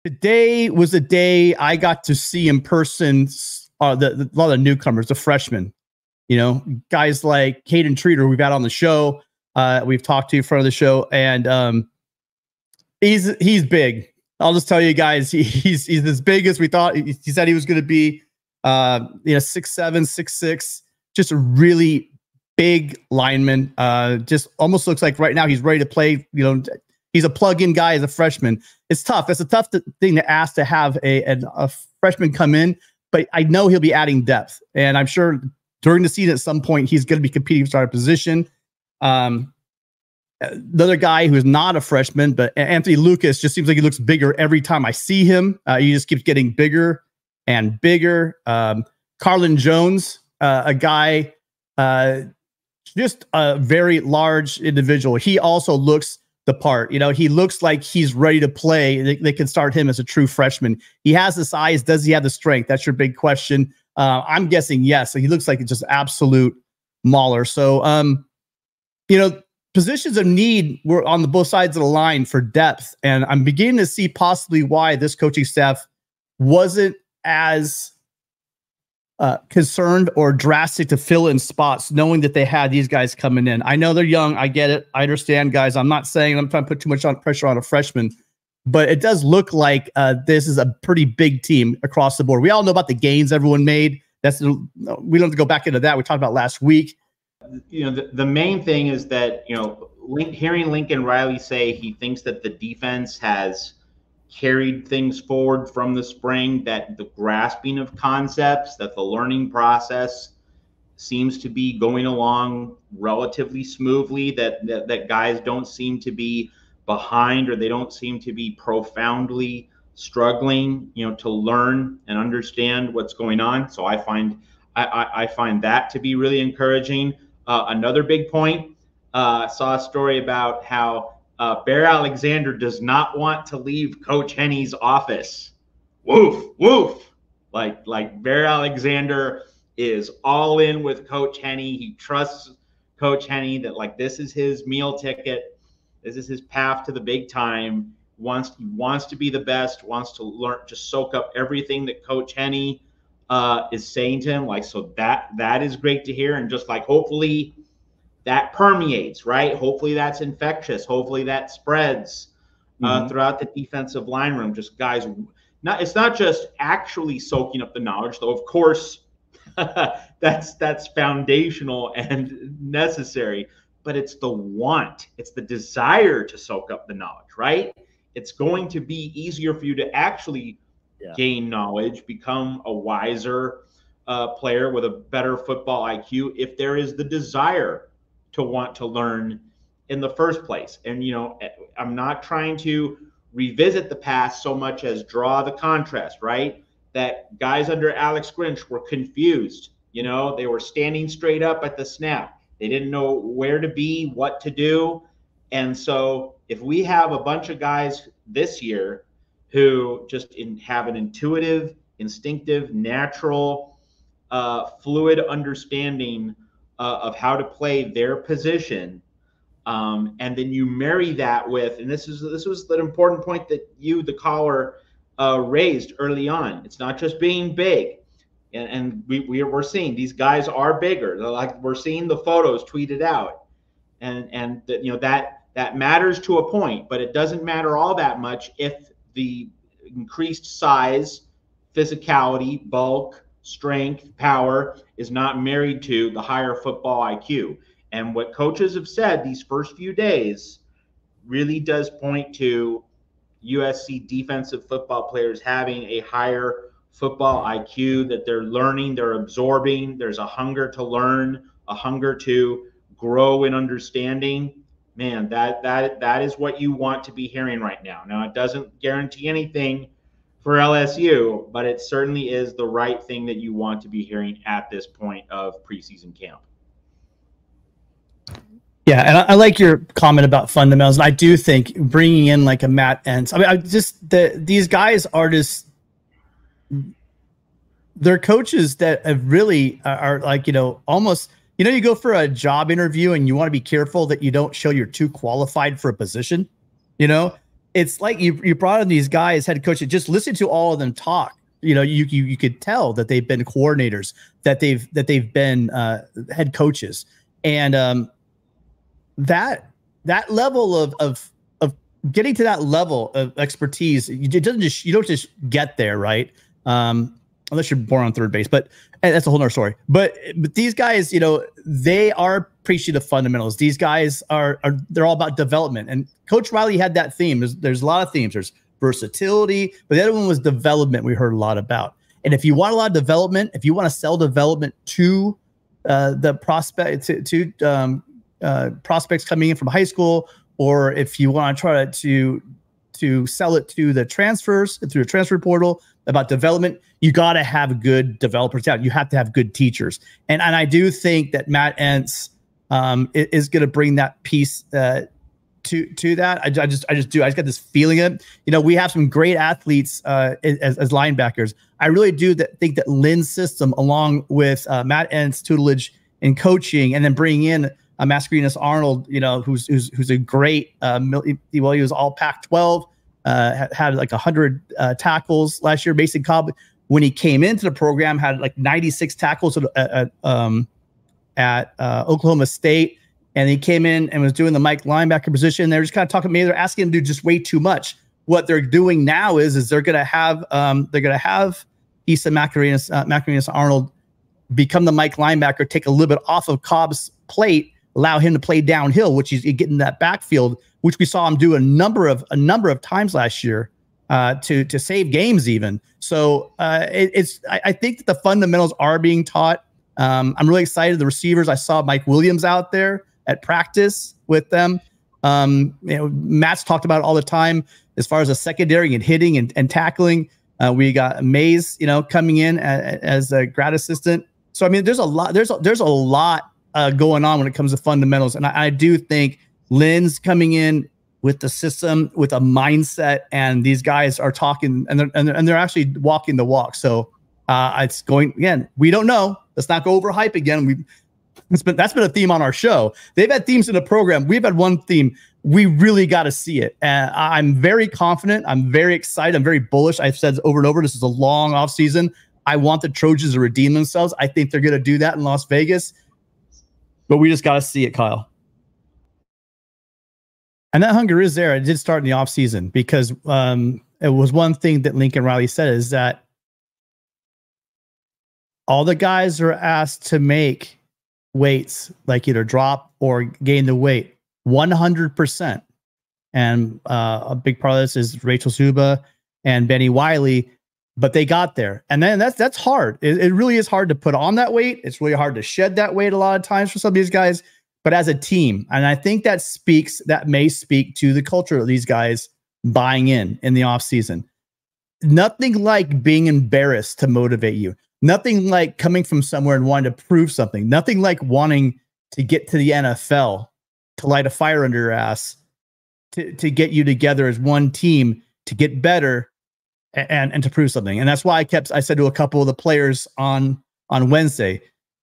Today was the day I got to see in person a lot of newcomers, the freshmen. You know, guys like Caden Treater, we've had on the show. We've talked to in front of the show, and he's big. I'll just tell you guys, he's as big as we thought. He said he was going to be, 6'7", 6'6", just a really big lineman. Just almost looks like right now he's ready to play. You know, he's a plug-in guy as a freshman. It's tough. It's a tough thing to ask to have a freshman come in, but I know he'll be adding depth, and I'm sure during the season at some point he's going to be competing for starting position. The other guy who's not a freshman, but Anthony Lucas, just seems like he looks bigger every time I see him. He just keeps getting bigger and bigger. Carlin Jones, a guy, just a very large individual. He also looks the part. You know, he looks like he's ready to play. They can start him as a true freshman. He has the size. Does he have the strength? That's your big question. I'm guessing yes. So he looks like just absolute mauler. So, positions of need were on the both sides of the line for depth. And I'm beginning to see possibly why this coaching staff wasn't as concerned or drastic to fill in spots, knowing that they had these guys coming in. I know they're young. I get it. I understand, guys. I'm not saying I'm trying to put too much pressure on a freshman, but it does look like this is a pretty big team across the board. We all know about the gains everyone made. We don't have to go back into that. We talked about last week. You know, the main thing is that, you know, hearing Lincoln Riley say he thinks that the defense has carried things forward from the spring, that the grasping of concepts, that the learning process seems to be going along relatively smoothly, that guys don't seem to be behind, or they don't seem to be profoundly struggling, you know, to learn and understand what's going on. So I find that to be really encouraging. Another big point, saw a story about how Bear Alexander does not want to leave Coach Henney's office. Woof, woof. Like Bear Alexander is all in with Coach Henney. He trusts Coach Henney that, like, this is his meal ticket. This is his path to the big time. He wants to be the best, wants to learn, to soak up everything that Coach Henney is saying to him. Like, so that is great to hear. And just like, hopefully that permeates, right? Hopefully that's infectious. Hopefully that spreads throughout the defensive line room. Just guys, it's not just actually soaking up the knowledge, though, of course, that's foundational and necessary, but it's the want, it's the desire to soak up the knowledge, right? It's going to be easier for you to actually gain knowledge, become a wiser player with a better football IQ if there is the desire to want to learn in the first place. And, you know, I'm not trying to revisit the past so much as draw the contrast, right? That guys under Alex Grinch were confused. You know, they were standing straight up at the snap. They didn't know where to be, what to do. And so if we have a bunch of guys this year who just have an intuitive, instinctive, natural, fluid understanding of how to play their position, and then you marry that with, and this was the important point that you, the caller, raised early on. It's not just being big, and we're seeing these guys are bigger. They're like, we're seeing the photos tweeted out, and you know, that matters to a point, but it doesn't matter all that much if the increased size, physicality, bulk, strength, power is not married to the higher football IQ. And what coaches have said these first few days really does point to USC defensive football players having a higher football IQ, that they're learning, they're absorbing. There's a hunger to learn, a hunger to grow in understanding. Man, that is what you want to be hearing right now. Now, it doesn't guarantee anything for LSU, but it certainly is the right thing that you want to be hearing at this point of preseason camp. Yeah, and I like your comment about fundamentals. And I do think bringing in like a Matt Entz, I mean, these guys are just, they're coaches that have really are like, you know, almost, you know, you go for a job interview and you want to be careful that you don't show you're too qualified for a position. You know, it's like you brought in these guys, head coaches, just listen to all of them talk. You know, you could tell that they've been coordinators, that they've been head coaches, and that level of getting to that level of expertise, you don't just get there, right? Unless you're born on third base, but that's a whole nother story. But these guys, you know, they are preaching the fundamentals. These guys they're all about development. And Coach Riley had that theme. There's a lot of themes. There's versatility, but the other one was development. We heard a lot about. And if you want a lot of development, if you want to sell development to the prospect to prospects coming in from high school, or if you want to try to sell it to the transfers through the transfer portal about development, you got to have good developers out. You have to have good teachers. And I do think that Matt Entz is going to bring that piece to that. I just do. I just got this feeling of it. You know, we have some great athletes as linebackers. I really do think that Lynn's system, along with Matt Entz tutelage and coaching, and then bringing in Mascarenas Arnold, you know, who's a great, well, he was all Pac-12, had like 100 tackles last year. Mason Cobb, when he came into the program, had like 96 tackles at Oklahoma State, and he came in and was doing the Mike linebacker position. They're just kind of talking. Maybe they're asking him to do just way too much. What they're doing now is they're going to have Issa Mascarenas Arnold become the Mike linebacker, take a little bit off of Cobb's plate, allow him to play downhill, which is getting that backfield, which we saw him do a number of times last year to save games even. So I think that the fundamentals are being taught. I'm really excited. The receivers, I saw Mike Williams out there at practice with them. You know, Matt's talked about it all the time as far as a secondary and hitting and tackling. We got Mays, you know, coming in as a grad assistant. So I mean, there's a lot going on when it comes to fundamentals, and I do think Lynn's coming in with the system, with a mindset, and these guys are talking, and they're actually walking the walk. So it's going again. We don't know. Let's not go overhype again. That's been a theme on our show. They've had themes in the program. We've had one theme. We really got to see it. And I'm very confident. I'm very excited. I'm very bullish. I've said over and over, this is a long off season. I want the Trojans to redeem themselves. I think they're going to do that in Las Vegas. But we just got to see it, Kyle. And that hunger is there. It did start in the offseason because it was one thing that Lincoln Riley said is that all the guys are asked to make weights, like either drop or gain the weight 100%. And a big part of this is Rachel Zuba and Benny Wiley, but they got there. And then that's hard. It really is hard to put on that weight. It's really hard to shed that weight a lot of times for some of these guys, but as a team. And I think that may speak to the culture of these guys buying in the off season. Nothing like being embarrassed to motivate you. Nothing like coming from somewhere and wanting to prove something. Nothing like wanting to get to the NFL, to light a fire under your ass, to get you together as one team, to get better and to prove something. And that's why I said to a couple of the players on Wednesday,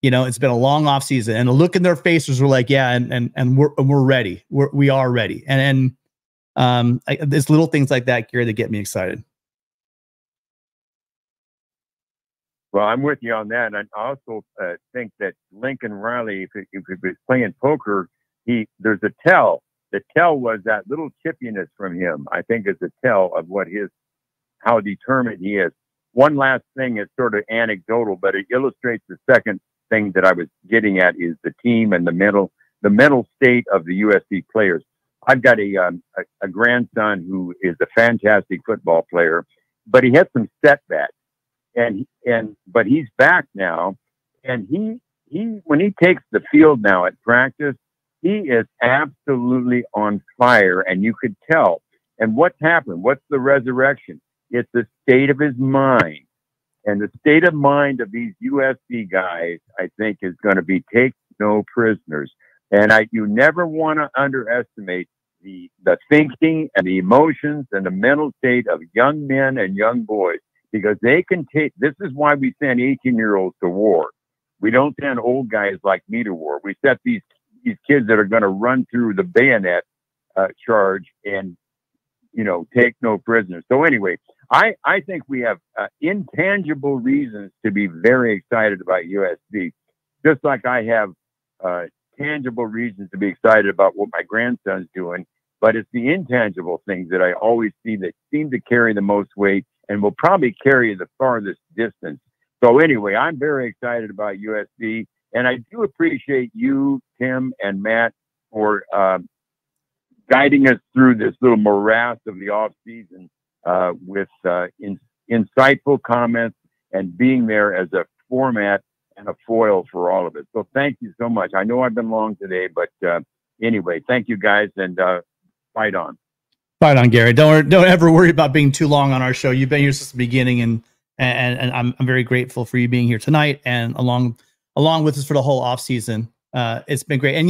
you know, it's been a long off season, and the look in their faces were like, yeah, and we're ready. We are ready. And there's little things like that, Gary, that get me excited. Well, I'm with you on that. And I also think that Lincoln Riley, if he was playing poker, there's a tell. The tell was that little chippiness from him. I think is a tell of how determined he is. One last thing is sort of anecdotal, but it illustrates the second thing that I was getting at is the team and the mental state of the USC players. I've got a grandson who is a fantastic football player, but he had some setbacks. But he's back now, and he when he takes the field now at practice, he is absolutely on fire, and you could tell. And what's happened? What's the resurrection? It's the state of his mind, and the state of mind of these USC guys, I think, is going to be take no prisoners. And you never want to underestimate the thinking and the emotions and the mental state of young men and young boys. Because they can take, this is why we send 18-year-olds to war. We don't send old guys like me to war. We set these kids that are going to run through the bayonet charge and take no prisoners. So anyway, I think we have intangible reasons to be very excited about USC, just like I have tangible reasons to be excited about what my grandson's doing. But it's the intangible things that I always see that seem to carry the most weight and will probably carry the farthest distance. So anyway, I'm very excited about USC, and I do appreciate you, Tim, and Matt for guiding us through this little morass of the off season with insightful comments and being there as a format and a foil for all of it. So thank you so much. I know I've been long today, but anyway, thank you guys, and fight on. Fight on, Gary. Don't ever worry about being too long on our show. You've been here since the beginning, and I'm very grateful for you being here tonight and along with us for the whole off season. It's been great. And,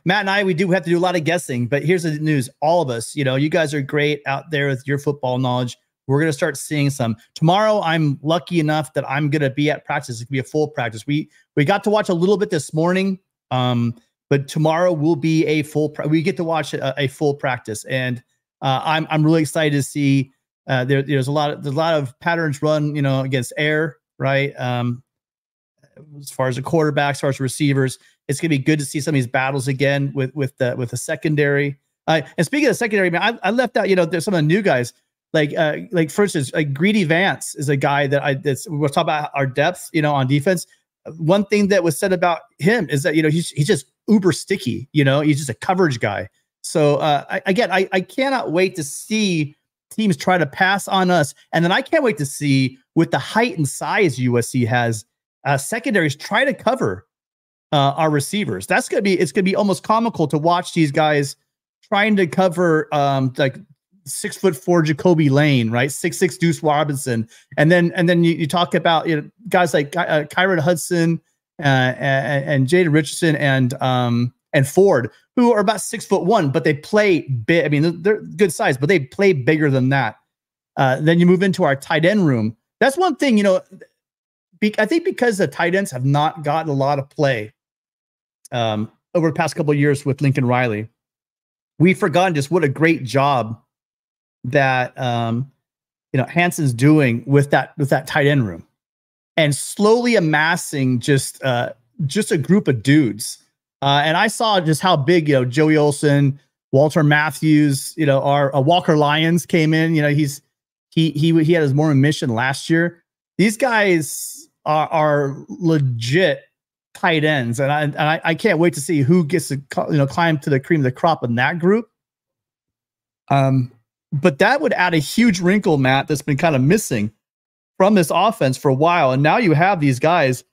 Matt and I, we do have to do a lot of guessing, but here's the news. All of us, you guys are great out there with your football knowledge. We're going to start seeing some. Tomorrow, I'm lucky enough that I'm going to be at practice. It could be a full practice. We got to watch a little bit this morning, but tomorrow will be a full we get to watch a full practice. And I'm really excited to see there's a lot of patterns run, against air, right? As far as the quarterback, as far as receivers, it's gonna be good to see some of these battles again with the secondary. And speaking of the secondary, man, I left out, there's some of the new guys like for instance, Greedy Vance is a guy that we'll talk about our depth, on defense. One thing that was said about him is that he's just uber sticky. He's just a coverage guy. So I cannot wait to see teams try to pass on us, and then I can't wait to see with the height and size USC has, secondaries try to cover our receivers. It's gonna be almost comical to watch these guys trying to cover like 6'4" Jacoby Lane, right? 6'6" Deuce Robinson, and then you talk about guys like Kyron Hudson and Jaden Richardson and Ford, who are about 6'1", but they play big. I mean, they're good size, but they play bigger than that. Then you move into our tight end room. That's one thing, I think because the tight ends have not gotten a lot of play over the past couple of years with Lincoln Riley, we've forgotten just what a great job that Hanson's doing with that tight end room, and slowly amassing just a group of dudes. And I saw just how big, Joey Olsen, Walter Matthews, our Walker Lyons came in. He had his Mormon mission last year. These guys are legit tight ends, and I can't wait to see who gets to climb to the cream of the crop in that group. But that would add a huge wrinkle, Matt, that's been kind of missing from this offense for a while. And now you have these guys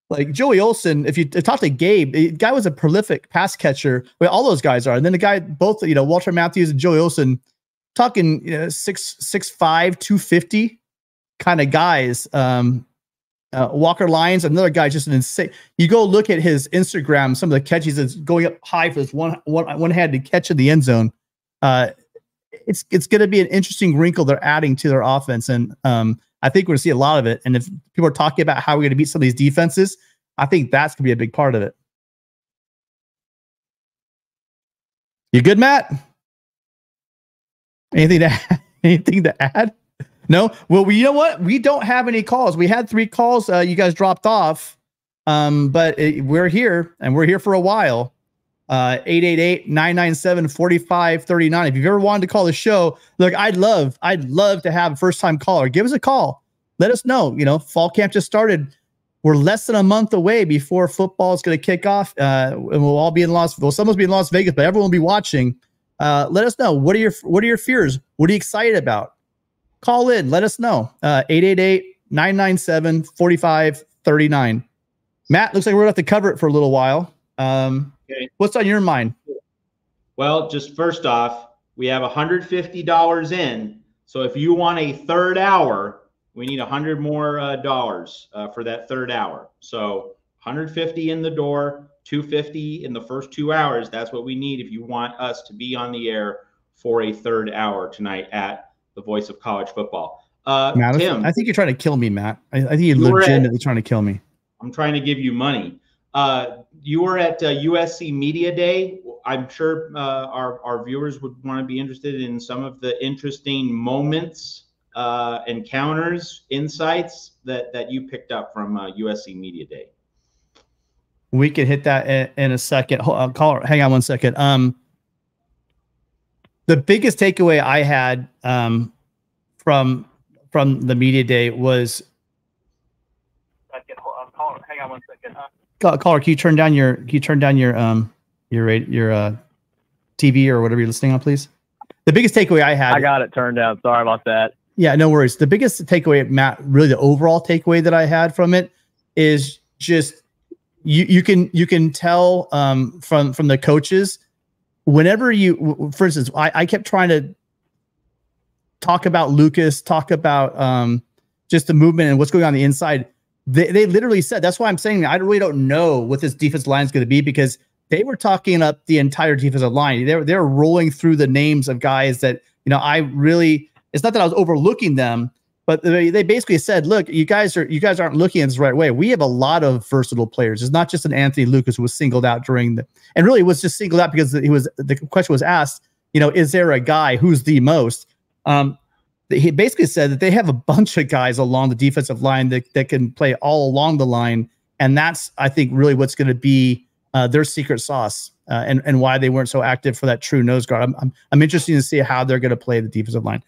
like Joey Olsen. If you talk to Gabe, the guy was a prolific pass catcher. Well, all those guys are. And then the guy, both, Walter Matthews and Joey Olsen, talking 6'5", 250 kind of guys. Walker Lyons, another guy, just an insane. You go look at his Instagram, some of the catches that's going up high for this one-handed catch in the end zone. It's going to be an interesting wrinkle they're adding to their offense, and I think we're going to see a lot of it. And if people are talking about how we're going to beat some of these defenses, I think that's going to be a big part of it. You good, Matt? Anything to add? No? Well, you know what? We don't have any calls. We had 3 calls. You guys dropped off, but we're here, and we're here for a while. 888-997-4539. If you've ever wanted to call the show, look, I'd love to have a first-time caller. Give us a call. Let us know. Fall camp just started. We're less than a month away before football is going to kick off. And we'll all be in some will be in Las Vegas, but everyone will be watching. Let us know. What are your fears? What are you excited about? Call in. Let us know. 888-997-4539. Matt, looks like we're going to have to cover it for a little while. Okay. What's on your mind? Well, just first off, we have $150 in. So if you want a third hour, we need $100 more dollars for that third hour. So 150 in the door, 250 in the first 2 hours. That's what we need if you want us to be on the air for a third hour tonight at the Voice of College Football. Matt, Tim, I think you're trying to kill me, Matt. I think you're legitimately trying to kill me. I'm trying to give you money. You were at USC Media Day. I'm sure our viewers would want to be interested in some of the interesting moments, encounters, insights that you picked up from USC Media Day. We could hit that in a second. Hang on one second. The biggest takeaway I had from the media day was. Hang on one second. Caller, can you turn down your TV or whatever you're listening on, please? The biggest takeaway I had. I got it turned down. Sorry about that. Yeah, no worries. The biggest takeaway, Matt, really the overall takeaway that I had from it is just you can tell from the coaches whenever you, for instance, I kept trying to talk about Lucas, talk about just the movement and what's going on the inside. They literally said, that's why I'm saying I really don't know what this defensive line is going to be, because they were talking up the entire defensive line. They're rolling through the names of guys that, it's not that I was overlooking them, but they basically said, look, you guys aren't looking at this the right way. We have a lot of versatile players. It's not just an Anthony Lucas who was singled out and really was just singled out because the question was asked, is there a guy who's the most? He basically said that they have a bunch of guys along the defensive line that can play all along the line. And that's, I think, really what's going to be their secret sauce and why they weren't so active for that true nose guard. I'm interested to see how they're going to play the defensive line.